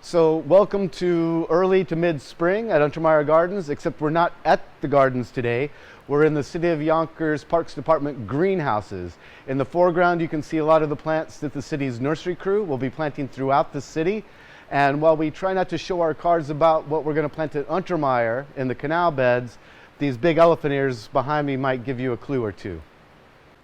So welcome to early to mid-spring at Untermyer Gardens, except we're not at the gardens today. We're in the City of Yonkers Parks Department greenhouses. In the foreground you can see a lot of the plants that the city's nursery crew will be planting throughout the city. And while we try not to show our cards about what we're going to plant at Untermyer in the canal beds, these big elephant ears behind me might give you a clue or two.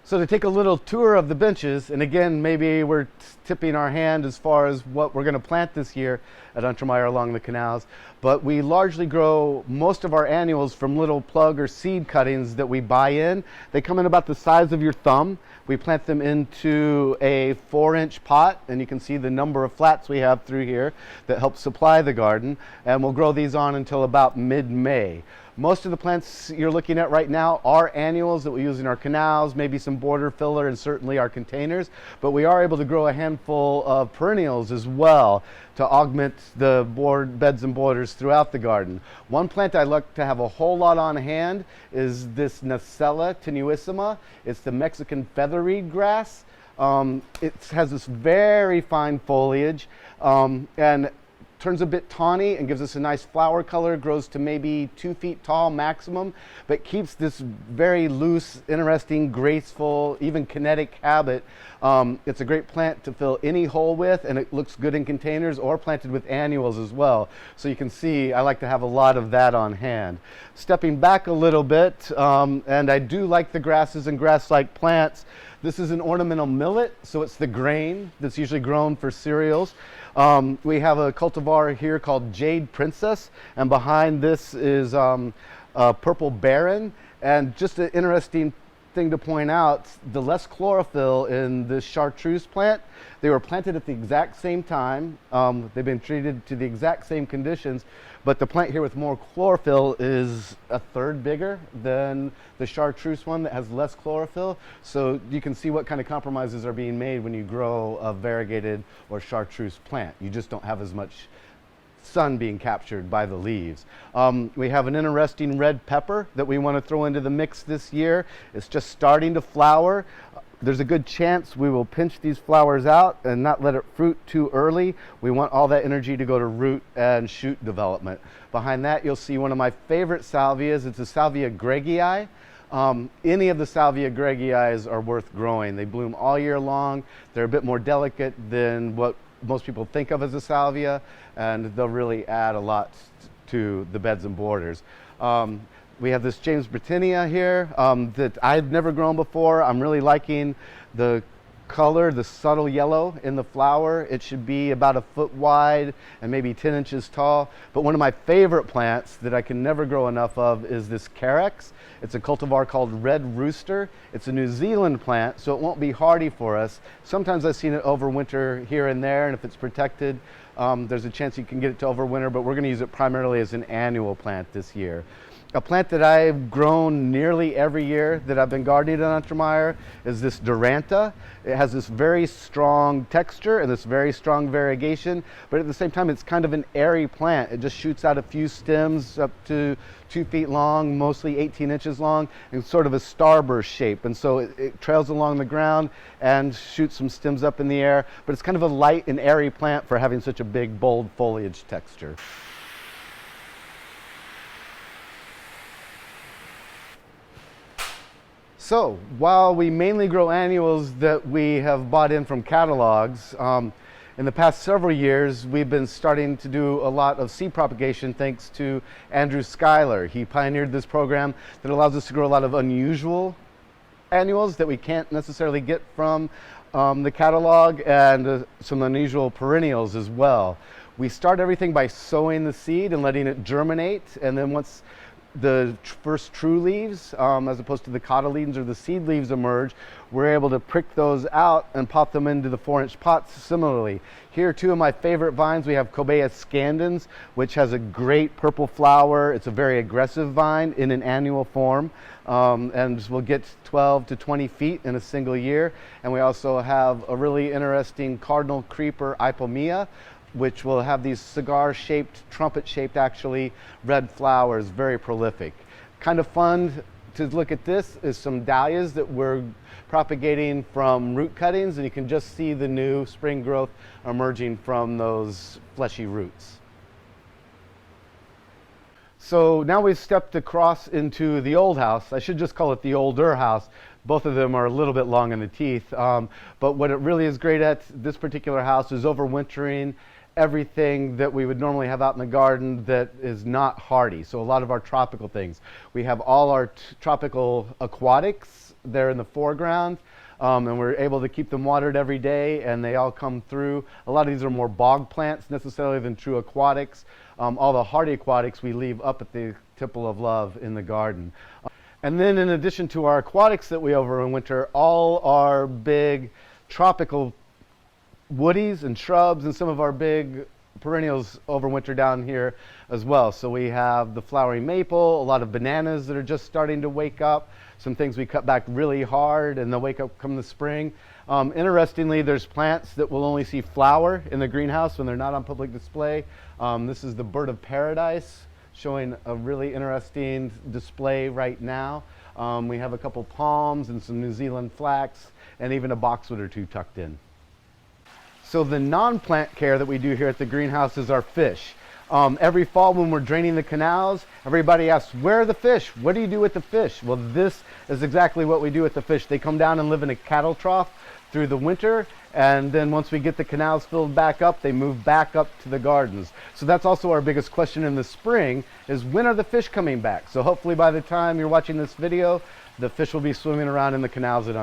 So to take a little tour of the benches, and again, maybe we're tipping our hand as far as what we're going to plant this year at Untermyer along the canals, but we largely grow most of our annuals from little plug or seed cuttings that we buy in. They come in about the size of your thumb. We plant them into a 4-inch pot, and you can see the number of flats we have through here that help supply the garden, and we'll grow these on until about mid-May. Most of the plants you're looking at right now are annuals that we use in our canals, maybe some border filler, and certainly our containers, but we are able to grow a handful of perennials as well to augment the beds and borders throughout the garden. One plant I like to have a whole lot on hand is this Nacella tenuissima. It's the Mexican featherweed grass. It has this very fine foliage and turns a bit tawny and gives us a nice flower color, grows to maybe 2 feet tall maximum, but keeps this very loose, interesting, graceful, even kinetic habit. It's a great plant to fill any hole with, and it looks good in containers or planted with annuals as well. So you can see I like to have a lot of that on hand. Stepping back a little bit, and I do like the grasses and grass-like plants. This is an ornamental millet, so it's the grain that's usually grown for cereals. We have a cultivar here called Jade Princess, and behind this is Purple Baron. And just an interesting thing to point out, the less chlorophyll in this chartreuse plant, they were planted at the exact same time. They've been treated to the exact same conditions, but the plant here with more chlorophyll is a third bigger than the chartreuse one that has less chlorophyll. So you can see what kind of compromises are being made when you grow a variegated or chartreuse plant. You just don't have as much sun being captured by the leaves. We have an interesting red pepper that we want to throw into the mix this year. It's just starting to flower. There's a good chance we will pinch these flowers out and not let it fruit too early. We want all that energy to go to root and shoot development. Behind that you'll see one of my favorite salvias. It's a Salvia gregii. Any of the Salvia gregii are worth growing. They bloom all year long. They're a bit more delicate than what most people think of as a salvia, and they'll really add a lot to the beds and borders. We have this James Britannia here that I've never grown before. I'm really liking the color, the subtle yellow in the flower. It should be about 1 foot wide and maybe 10 inches tall. But one of my favorite plants that I can never grow enough of is this Carex. It's a cultivar called Red Rooster. It's a New Zealand plant, so it won't be hardy for us. Sometimes I've seen it overwinter here and there, and if it's protected, there's a chance you can get it to overwinter, but we're going to use it primarily as an annual plant this year. A plant that I've grown nearly every year that I've been gardening at Untermyer is this Duranta. It has this very strong texture and this very strong variegation, but at the same time it's kind of an airy plant. It just shoots out a few stems up to 2 feet long, mostly 18 inches long, and sort of a starburst shape. And so it trails along the ground and shoots some stems up in the air, but it's kind of a light and airy plant for having such a big, bold foliage texture. So while we mainly grow annuals that we have bought in from catalogs, in the past several years we've been starting to do a lot of seed propagation thanks to Andrew Schuyler. He pioneered this program that allows us to grow a lot of unusual annuals that we can't necessarily get from the catalog, and some unusual perennials as well. We start everything by sowing the seed and letting it germinate, and then once the first true leaves, as opposed to the cotyledons or the seed leaves, emerge, we're able to prick those out and pop them into the 4-inch pots similarly. Here are two of my favorite vines. We have Cobea scandens, which has a great purple flower. It's a very aggressive vine in an annual form, and we'll get 12 to 20 feet in a single year. And we also have a really interesting cardinal creeper, Ipomea, which will have these cigar-shaped, trumpet-shaped actually, red flowers, very prolific. Kind of fun to look at this is some dahlias that we're propagating from root cuttings, and you can just see the new spring growth emerging from those fleshy roots. So now we've stepped across into the old house. I should just call it the older house. Both of them are a little bit long in the teeth. But what it really is great at this particular house is overwintering everything that we would normally have out in the garden that is not hardy. So a lot of our tropical things. We have all our tropical aquatics there in the foreground. And we're able to keep them watered every day, and they all come through. A lot of these are more bog plants necessarily than true aquatics. All the hardy aquatics we leave up at the Temple of Love in the garden. And then in addition to our aquatics that we overwinter, all our big tropical woodies and shrubs and some of our big perennials overwinter down here as well. So we have the flowering maple, a lot of bananas that are just starting to wake up, some things we cut back really hard and they'll wake up come the spring. Interestingly, there's plants that will only see flower in the greenhouse when they're not on public display. This is the bird of paradise, showing a really interesting display right now. We have a couple palms and some New Zealand flax and even a boxwood or two tucked in. So the non-plant care that we do here at the greenhouse is our fish. Every fall when we're draining the canals, everybody asks, where are the fish? What do you do with the fish? Well, this is exactly what we do with the fish. They come down and live in a cattle trough through the winter, and then once we get the canals filled back up, they move back up to the gardens. So that's also our biggest question in the spring, is when are the fish coming back? So hopefully by the time you're watching this video, the fish will be swimming around in the canals at